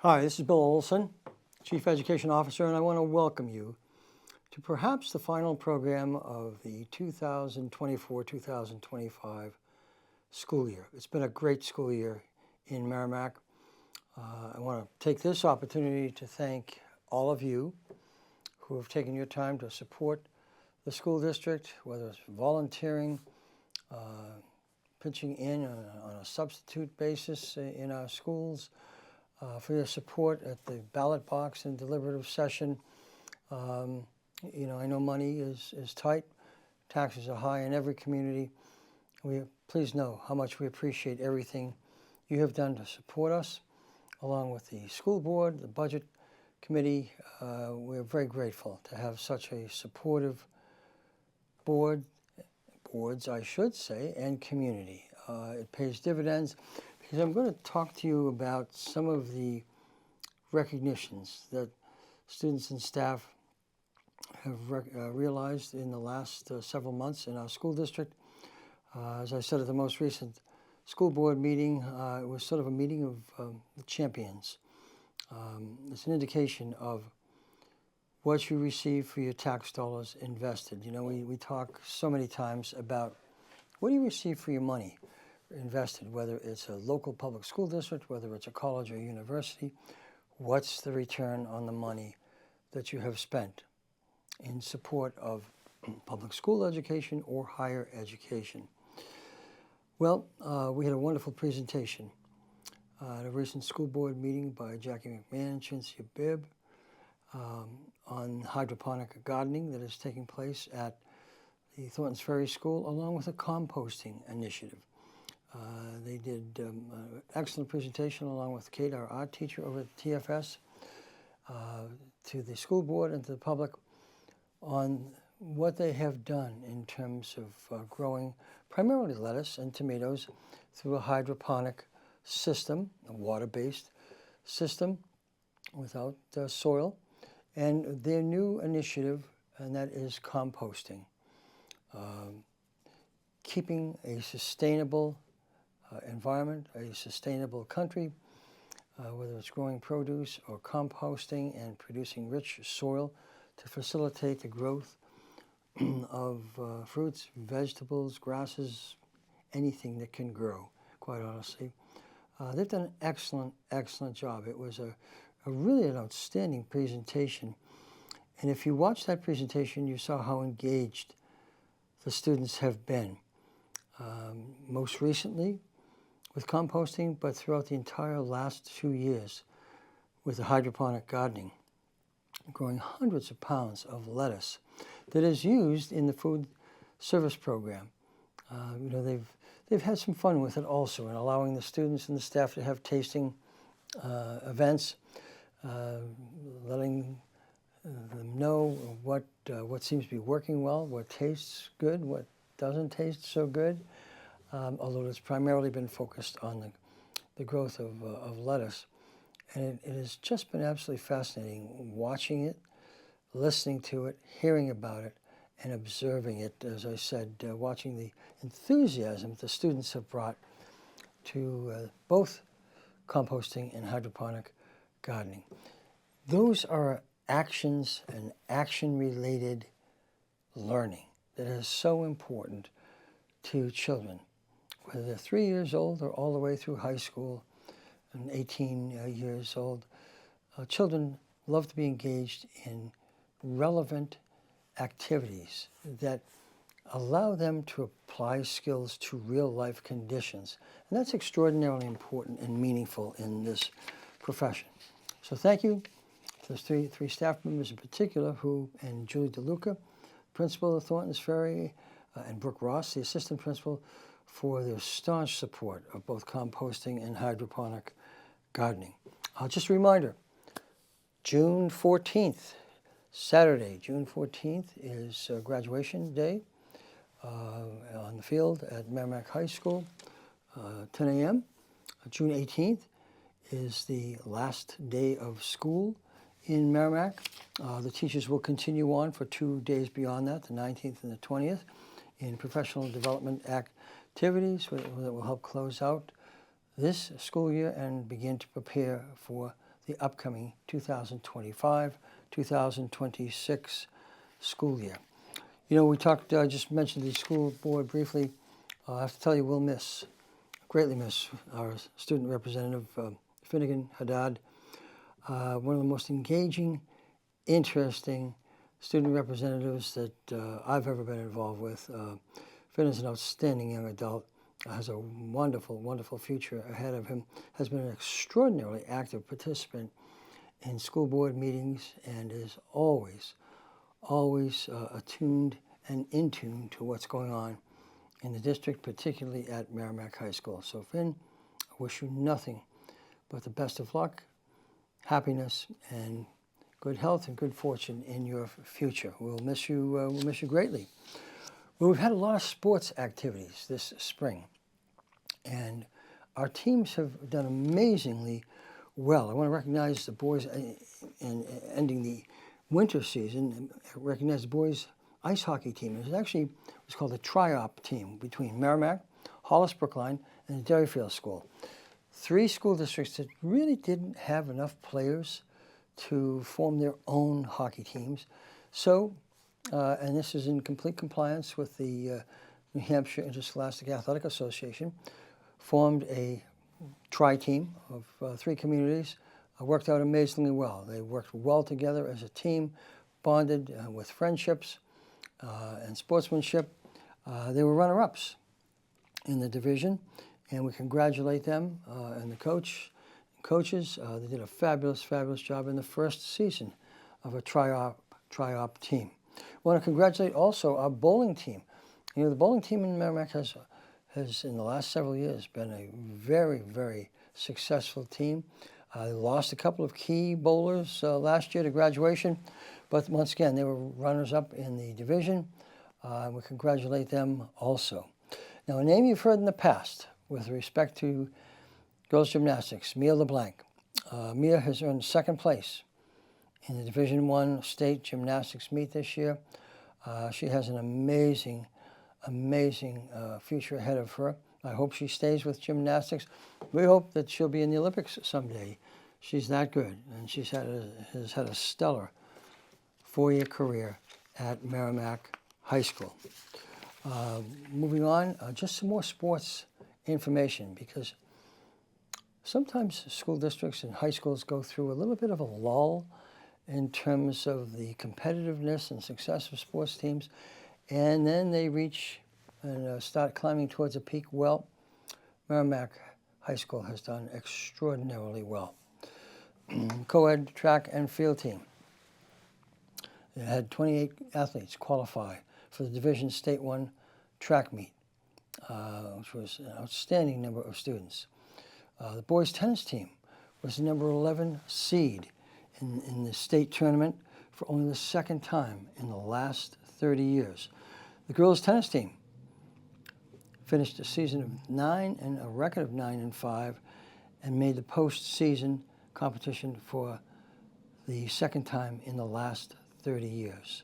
Hi, this is Bill Olson, Chief Education Officer, and I want to welcome you to perhaps the final program of the 2024-2025 school year. It's been a great school year in Merrimack. I want to take this opportunity to thank all of you who have taken your time to support the school district, whether it's volunteering, pitching in on a substitute basis in our schools, for your support at the ballot box and deliberative session. I know money is tight. Taxes are high in every community. Please know how much we appreciate everything you have done to support us, along with the school board, the budget committee. We're very grateful to have such a supportive boards, I should say, and community. It pays dividends. Because I'm going to talk to you about some of the recognitions that students and staff have realized in the last several months in our school district. As I said at the most recent school board meeting, it was sort of a meeting of the champions. It's an indication of what you receive for your tax dollars invested. You know, we talk so many times about what do you receive for your money invested, whether it's a local public school district, whether it's a college or university. What's the return on the money that you have spent in support of public school education or higher education? Well, we had a wonderful presentation at a recent school board meeting by Jackie McMahon and Chintzia Bibb on hydroponic gardening that is taking place at the Thorntons Ferry School, along with a composting initiative. They did an excellent presentation along with Kate, our art teacher over at TFS, to the school board and to the public on what they have done in terms of growing primarily lettuce and tomatoes through a hydroponic system, a water-based system without soil, and their new initiative, and that is composting. Keeping a sustainable environment, a sustainable country, whether it's growing produce or composting and producing rich soil to facilitate the growth of fruits, vegetables, grasses, anything that can grow, quite honestly. They've done an excellent job. It was a really an outstanding presentation. And if you watched that presentation, you saw how engaged the students have been. Most recently with composting, but throughout the entire last few years with the hydroponic gardening, growing hundreds of pounds of lettuce that is used in the food service program. They've had some fun with it also, in allowing the students and the staff to have tasting events, letting them know what seems to be working well, what tastes good, what doesn't taste so good. Although it's primarily been focused on the growth of lettuce. And it has just been absolutely fascinating watching it, listening to it, hearing about it, and observing it. As I said, watching the enthusiasm the students have brought to both composting and hydroponic gardening. Those are actions and action-related learning that is so important to children, whether they're 3 years old or all the way through high school and 18 years old. Children love to be engaged in relevant activities that allow them to apply skills to real-life conditions. And that's extraordinarily important and meaningful in this profession. So thank you to those three staff members in particular, and Julie DeLuca, principal of Thorntons Ferry, and Brooke Ross, the assistant principal, for their staunch support of both composting and hydroponic gardening. Just a reminder, June 14th, Saturday, June 14th is graduation day on the field at Merrimack High School, 10 a.m. June 18th is the last day of school in Merrimack. The teachers will continue on for 2 days beyond that, the 19th and the 20th, in professional development activities that will help close out this school year and begin to prepare for the upcoming 2025-2026 school year. You know, we talked, I just mentioned the school board briefly. I have to tell you, we'll greatly miss our student representative, Finnegan Haddad, one of the most engaging, interesting student representatives that I've ever been involved with. Finn is an outstanding young adult, has a wonderful, wonderful future ahead of him, has been an extraordinarily active participant in school board meetings, and is always attuned and in tune to what's going on in the district, particularly at Merrimack High School. So Finn, I wish you nothing but the best of luck, happiness, and good health and good fortune in your future. We'll miss you greatly. Well, we've had a lot of sports activities this spring, and our teams have done amazingly well. I want to recognize the boys in ending the winter season, recognize the boys ice hockey team. It was called the Tri-Op team between Merrimack, Hollis Brookline, and the Derryfield School. 3 school districts that really didn't have enough players to form their own hockey teams. So, and this is in complete compliance with the New Hampshire Interscholastic Athletic Association, formed a tri-team of 3 communities. Worked out amazingly well. They worked well together as a team, bonded with friendships and sportsmanship. They were runner-ups in the division, and we congratulate them and the coaches. They did a fabulous, fabulous job in the first season of a tri-op team. I want to congratulate also our bowling team. You know, the bowling team in Merrimack has in the last several years been a very, very successful team. They lost a couple of key bowlers last year to graduation, but once again, they were runners-up in the division. We congratulate them also. Now, a name you've heard in the past with respect to girls gymnastics, Mia LeBlanc. Mia has earned 2nd place in the Division I state gymnastics meet this year. She has an amazing future ahead of her. I hope she stays with gymnastics. We hope that she'll be in the Olympics someday. She's that good, and has had a stellar 4-year career at Merrimack High School. Moving on, just some more sports information, because sometimes school districts and high schools go through a little bit of a lull in terms of the competitiveness and success of sports teams, and then they reach and start climbing towards a peak. Well, Merrimack High School has done extraordinarily well. Co-ed track and field team. They had 28 athletes qualify for the Division State 1 track meet, which was an outstanding number of students. The boys tennis team was the number 11 seed in the state tournament for only the 2nd time in the last 30 years. The girls tennis team finished a season of a record of 9-5, and made the postseason competition for the 2nd time in the last 30 years.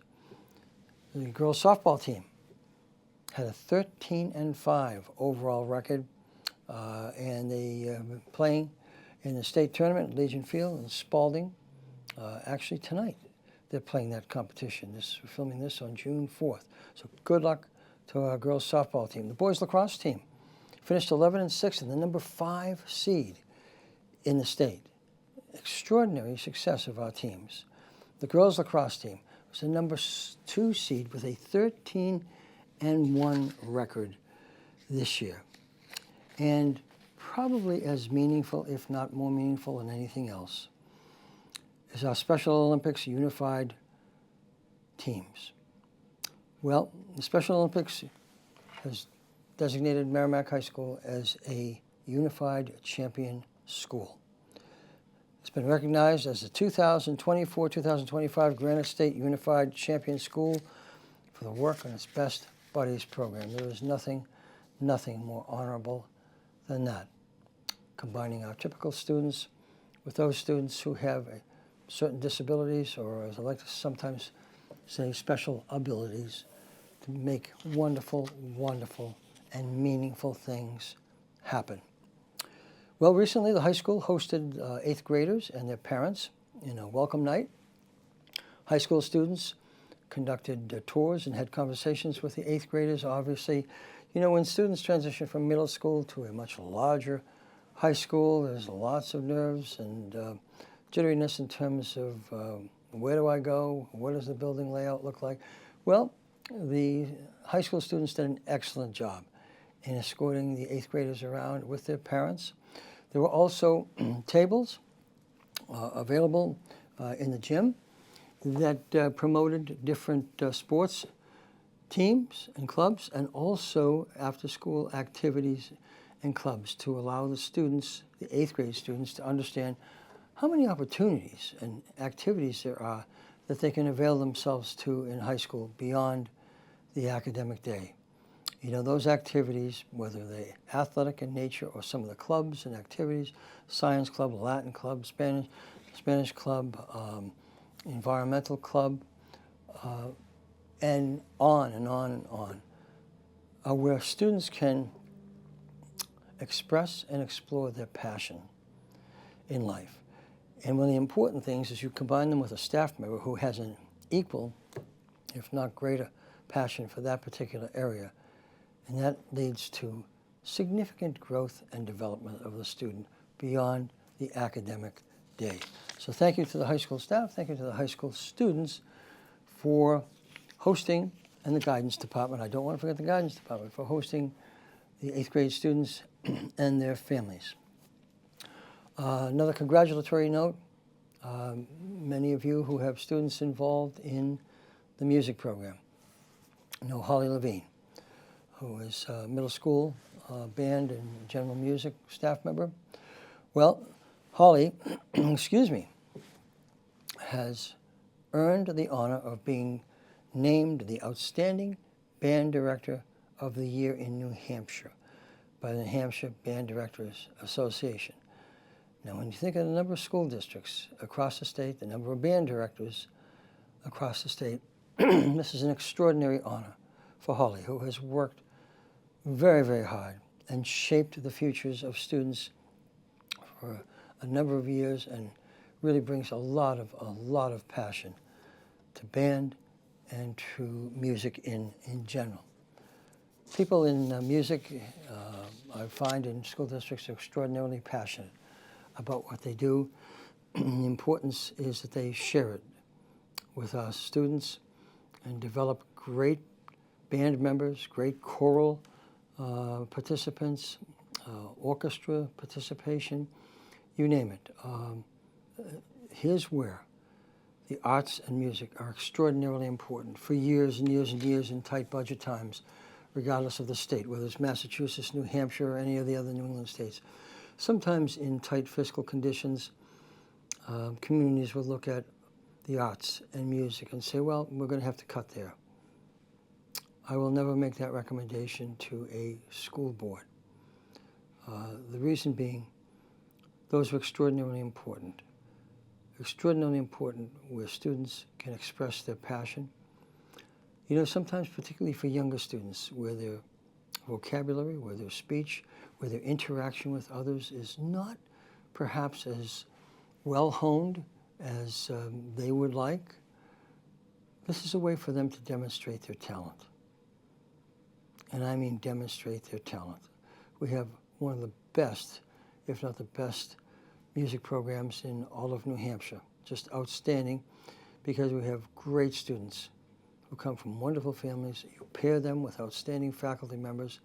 The girls softball team had a 13-5 overall record, and they playing in the state tournament at Legion Field in Spalding. Actually tonight, they're playing that competition. We're filming this on June 4th. So good luck to our girls softball team. The boys lacrosse team finished 11-6 and the number 5 seed in the state. Extraordinary success of our teams. The girls lacrosse team was the number 2 seed with a 13-1 record this year. And probably as meaningful, if not more meaningful than anything else, is our Special Olympics unified teams. Well, the Special Olympics has designated Merrimack High School as a unified champion school. It's been recognized as the 2024-2025 Granite State Unified Champion School for the work on its Best Buddies program. There is nothing more honorable than that. Combining our typical students with those students who have a certain disabilities, or as I like to sometimes say, special abilities, to make wonderful, wonderful, and meaningful things happen. Well, recently the high school hosted 8th graders and their parents in a welcome night. High school students conducted tours and had conversations with the 8th graders. Obviously, you know, when students transition from middle school to a much larger high school, there's lots of nerves and jitteriness in terms of where do I go? What does the building layout look like? Well, the high school students did an excellent job in escorting the 8th graders around with their parents. There were also tables available in the gym that promoted different sports teams and clubs, and also after-school activities and clubs to allow the students, the 8th grade students, to understand how many opportunities and activities there are that they can avail themselves to in high school beyond the academic day. You know, those activities, whether they're athletic in nature or some of the clubs and activities, science club, Latin club, Spanish club, environmental club, and on and on and on, where students can express and explore their passion in life. And one of the important things is you combine them with a staff member who has an equal, if not greater, passion for that particular area. And that leads to significant growth and development of the student beyond the academic day. So thank you to the high school staff, thank you to the high school students for hosting, and the guidance department, I don't want to forget the guidance department, for hosting the 8th grade students and their families. Another congratulatory note, many of you who have students involved in the music program know Holly Levine, who is a middle school band and general music staff member. Well, Holly, excuse me, has earned the honor of being named the Outstanding Band Director of the Year in New Hampshire by the New Hampshire Band Directors Association. Now, when you think of the number of school districts across the state, the number of band directors across the state, this is an extraordinary honor for Holly, who has worked very, very hard and shaped the futures of students for a number of years, and really brings a lot of passion to band and to music in general. People in music, I find in school districts, are extraordinarily passionate about what they do. The importance is that they share it with our students and develop great band members, great choral participants, orchestra participation, you name it. Here's where the arts and music are extraordinarily important for years and years and years in tight budget times, regardless of the state, whether it's Massachusetts, New Hampshire, or any of the other New England states. Sometimes in tight fiscal conditions, communities will look at the arts and music and say, well, we're going to have to cut there. I will never make that recommendation to a school board. The reason being, those are extraordinarily important where students can express their passion. You know, sometimes particularly for younger students, where their vocabulary, where their speech, where their interaction with others is not perhaps as well honed as they would like, this is a way for them to demonstrate their talent. And I mean demonstrate their talent. We have one of the best, if not the best, music programs in all of New Hampshire. Just outstanding, because we have great students who come from wonderful families. You pair them with outstanding faculty members,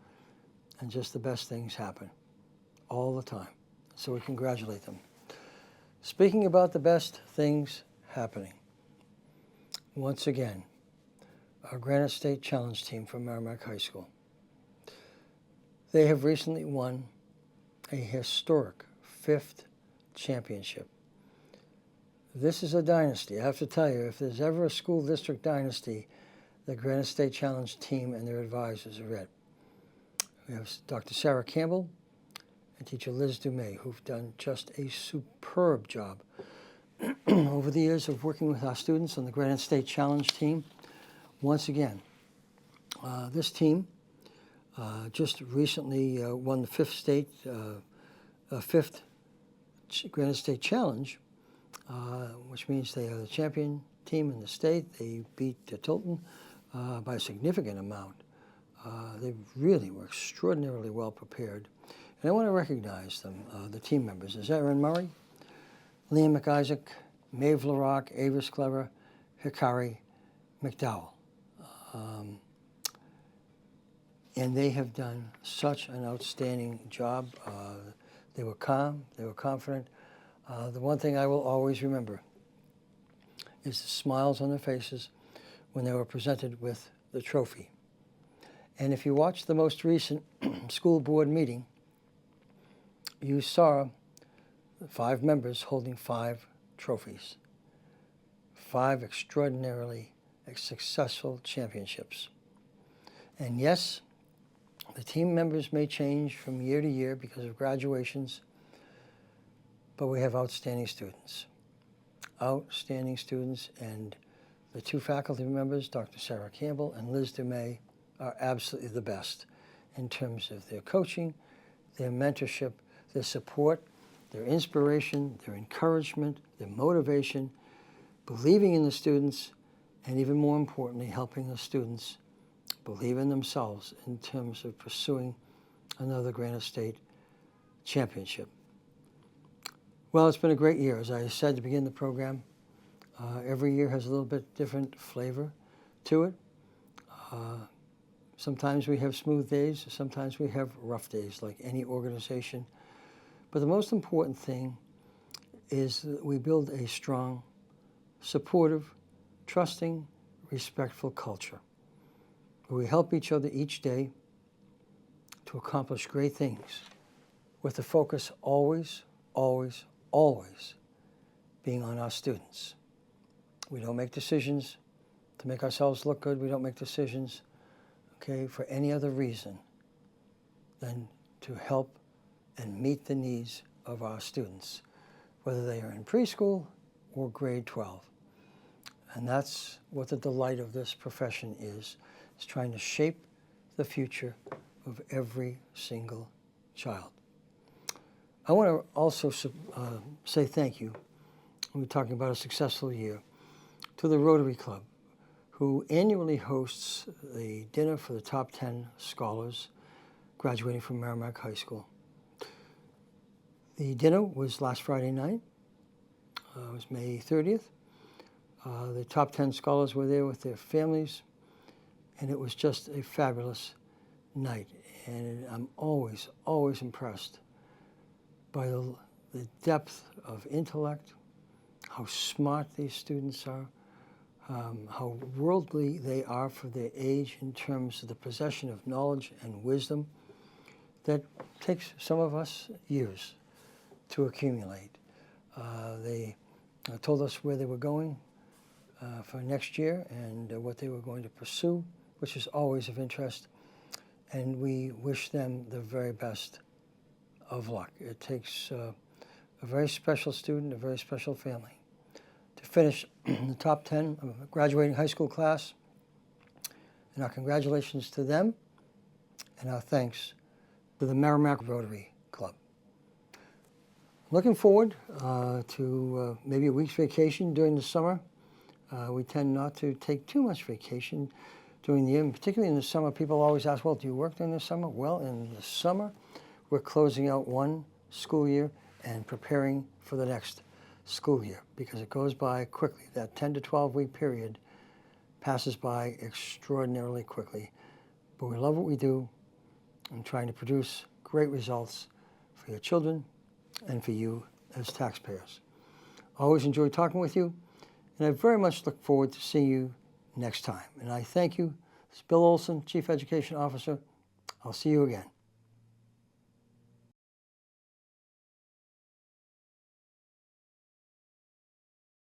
and just the best things happen all the time. So we congratulate them. Speaking about the best things happening, once again, our Granite State Challenge team from Merrimack High School. They have recently won a historic 5th championship. This is a dynasty. I have to tell you, if there's ever a school district dynasty, the Granite State Challenge team and their advisors are it. We have Dr. Sarah Campbell and teacher Liz Dumais, who've done just a superb job over the years of working with our students on the Granite State Challenge team, once again, this team just recently won the fifth Granite State Challenge, which means they are the champion team in the state. They beat Tilton by a significant amount. They really were extraordinarily well prepared. And I want to recognize them, the team members. There's Erin Murray, Liam McIsaac, Maeve LaRock, Avis Clever, Hikari McDowell. And they have done such an outstanding job. They were calm, they were confident. The one thing I will always remember is the smiles on their faces when they were presented with the trophy. And if you watch the most recent school board meeting, you saw 5 members holding 5 trophies, 5 extraordinarily successful championships. And yes, the team members may change from year to year because of graduations, but we have outstanding students. Outstanding students, and the 2 faculty members, Dr. Sarah Campbell and Liz DeMay, are absolutely the best in terms of their coaching, their mentorship, their support, their inspiration, their encouragement, their motivation, believing in the students, and even more importantly, helping the students believe in themselves in terms of pursuing another Granite State championship. Well, it's been a great year. As I said to begin the program, every year has a little bit different flavor to it. Sometimes we have smooth days, sometimes we have rough days, like any organization. But the most important thing is that we build a strong, supportive, trusting, respectful culture, where we help each other each day to accomplish great things, with the focus always, always, always being on our students. We don't make decisions to make ourselves look good. We don't make decisions, for any other reason than to help and meet the needs of our students, whether they are in preschool or grade 12. And that's what the delight of this profession is trying to shape the future of every single child. I want to also say thank you, we're talking about a successful year, to the Rotary Club, who annually hosts the dinner for the top 10 scholars graduating from Merrimack High School. The dinner was last Friday night. It was May 30th. The top 10 scholars were there with their families, and it was just a fabulous night. And I'm always, always impressed by the depth of intellect, how smart these students are, how worldly they are for their age in terms of the possession of knowledge and wisdom that takes some of us years to accumulate. They told us where they were going for next year and what they were going to pursue, which is always of interest, and we wish them the very best of luck. It takes a very special student, a very special family, to finish the top 10 of a graduating high school class. And our congratulations to them, and our thanks to the Merrimack Rotary Club. Looking forward to maybe a week's vacation during the summer. We tend not to take too much vacation during the year, and particularly in the summer. People always ask, well, do you work during the summer? Well, in the summer, we're closing out one school year and preparing for the next school year, because it goes by quickly. That 10 to 12 week period passes by extraordinarily quickly. But we love what we do and trying to produce great results for your children and for you as taxpayers. I always enjoy talking with you, and I very much look forward to seeing you next time. And I thank you. This is Bill Olson, Chief Education Officer. I'll see you again.